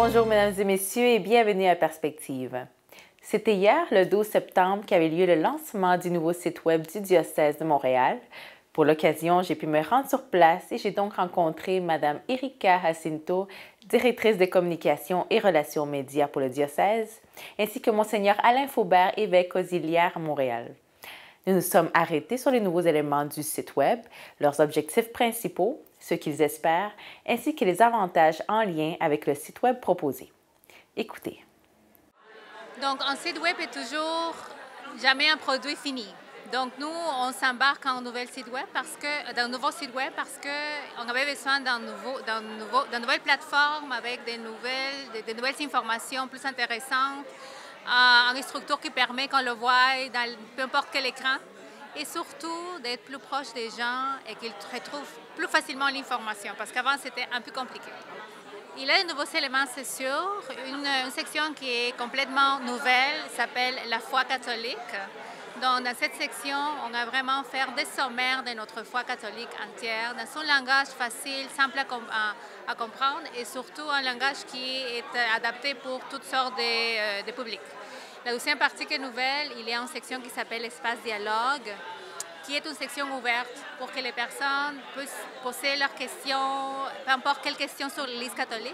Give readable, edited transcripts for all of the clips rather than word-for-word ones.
Bonjour mesdames et messieurs et bienvenue à Perspective. C'était hier, le 12 septembre, qu'avait lieu le lancement du nouveau site web du diocèse de Montréal. Pour l'occasion, j'ai pu me rendre sur place et j'ai donc rencontré Mme Erika Jacinto, directrice de communication et relations médias pour le diocèse, ainsi que Monseigneur Alain Faubert, évêque auxiliaire à Montréal. Nous nous sommes arrêtés sur les nouveaux éléments du site web, leurs objectifs principaux, ce qu'ils espèrent, ainsi que les avantages en lien avec le site web proposé. Écoutez. Donc, un site web est toujours jamais un produit fini. Donc, nous, on s'embarque en nouveau site web parce qu'on avait besoin d'une nouvelle plateforme avec des nouvelles informations plus intéressantes, une structure qui permet qu'on le voie dans peu importe quel écran et surtout d'être plus proche des gens et qu'ils retrouvent plus facilement l'information parce qu'avant, c'était un peu compliqué. Il y a de nouveaux éléments, c'est sûr. Une section qui est complètement nouvelle s'appelle la foi catholique. Donc, dans cette section, on a vraiment fait des sommaires de notre foi catholique entière, dans un langage facile, simple à comprendre et surtout un langage qui est adapté pour toutes sortes de publics. La deuxième partie qui est nouvelle, il y a une section qui s'appelle Espace Dialogue, qui est une section ouverte pour que les personnes puissent poser leurs questions, peu importe quelles questions sur l'Église catholique,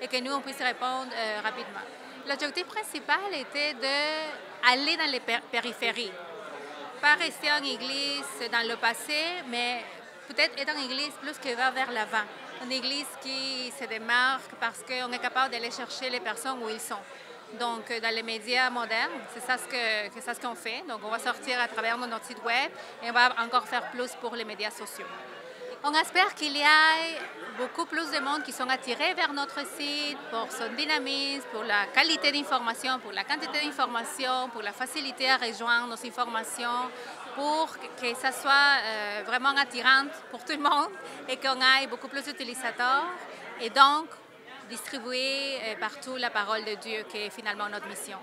et que nous, on puisse répondre rapidement. L'objectif principal était d'aller dans les périphéries. Pas rester en Église dans le passé, mais peut-être être en Église plus que va vers l'avant. Une Église qui se démarque parce qu'on est capable d'aller chercher les personnes où ils sont. Donc, dans les médias modernes, c'est ça ce qu'on fait. Donc, on va sortir à travers notre site web et on va encore faire plus pour les médias sociaux. On espère qu'il y ait beaucoup plus de monde qui sont attirés vers notre site pour son dynamisme, pour la qualité d'information, pour la quantité d'information, pour la facilité à rejoindre nos informations, pour que ça soit vraiment attirant pour tout le monde et qu'on ait beaucoup plus d'utilisateurs. Et donc, distribuer partout la parole de Dieu, qui est finalement notre mission.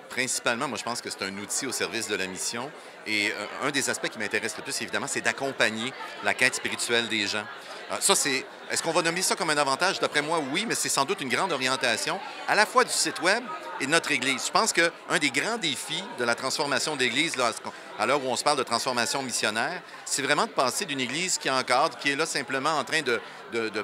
Principalement, moi, je pense que c'est un outil au service de la mission. Et un des aspects qui m'intéresse le plus, évidemment, c'est d'accompagner la quête spirituelle des gens. Est-ce qu'on va nommer ça comme un avantage? D'après moi, oui, mais c'est sans doute une grande orientation à la fois du site web et de notre Église. Je pense qu'un des grands défis de la transformation d'Église, à l'heure où on se parle de transformation missionnaire, c'est vraiment de passer d'une Église qui encadre, qui est là simplement en train de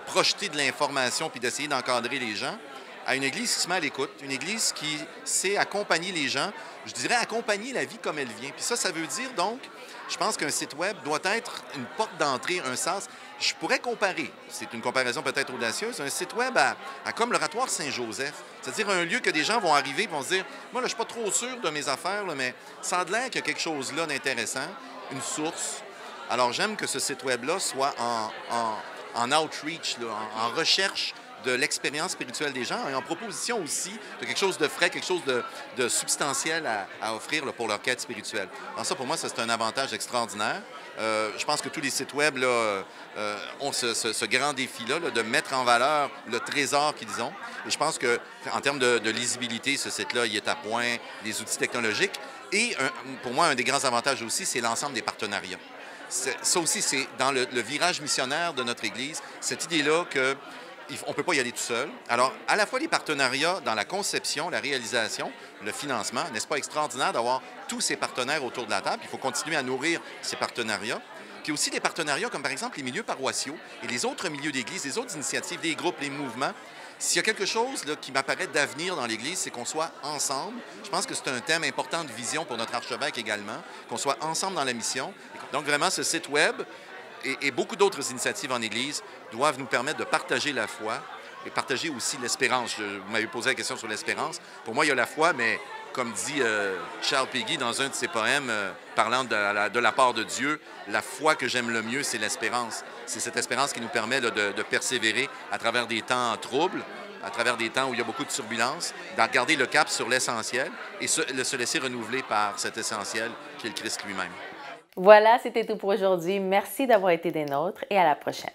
projeter de l'information puis d'essayer d'encadrer les gens, à une Église qui se met à l'écoute, une Église qui sait accompagner les gens, je dirais accompagner la vie comme elle vient. Puis ça veut dire donc, je pense qu'un site web doit être une porte d'entrée, un sas. Je pourrais comparer, c'est une comparaison peut-être audacieuse, un site web à comme l'Oratoire Saint-Joseph. C'est-à-dire un lieu que des gens vont arriver et vont se dire, moi, là, je ne suis pas trop sûr de mes affaires, là, mais ça a l'air qu'il y a quelque chose là d'intéressant, une source. Alors, j'aime que ce site web-là soit en outreach, là, en recherche de l'expérience spirituelle des gens et en proposition aussi de quelque chose de frais, quelque chose de substantiel à offrir là, pour leur quête spirituelle. Alors ça, pour moi, c'est un avantage extraordinaire. Je pense que tous les sites web là, ont ce grand défi-là de mettre en valeur le trésor qu'ils ont. Et je pense qu'en termes de lisibilité, ce site-là, il est à point, des outils technologiques. Et pour moi, un des grands avantages aussi, c'est l'ensemble des partenariats. Ça aussi, c'est dans le virage missionnaire de notre Église, cette idée-là que on ne peut pas y aller tout seul. Alors, à la fois les partenariats dans la conception, la réalisation, le financement, n'est-ce pas extraordinaire d'avoir tous ces partenaires autour de la table? Il faut continuer à nourrir ces partenariats. Puis aussi des partenariats comme par exemple les milieux paroissiaux et les autres milieux d'Église, les autres initiatives, les groupes, les mouvements. S'il y a quelque chose là, qui m'apparaît d'avenir dans l'Église, c'est qu'on soit ensemble. Je pense que c'est un thème important de vision pour notre archevêque également, qu'on soit ensemble dans la mission. Donc vraiment, ce site web et beaucoup d'autres initiatives en Église doivent nous permettre de partager la foi et partager aussi l'espérance. Vous m'avez posé la question sur l'espérance. Pour moi, il y a la foi, mais comme dit Charles Péguy dans un de ses poèmes parlant de la part de Dieu, la foi que j'aime le mieux, c'est l'espérance. C'est cette espérance qui nous permet là, de persévérer à travers des temps troubles, à travers des temps où il y a beaucoup de turbulences, de garder le cap sur l'essentiel et se laisser renouveler par cet essentiel qui est le Christ lui-même. Voilà, c'était tout pour aujourd'hui. Merci d'avoir été des nôtres et à la prochaine.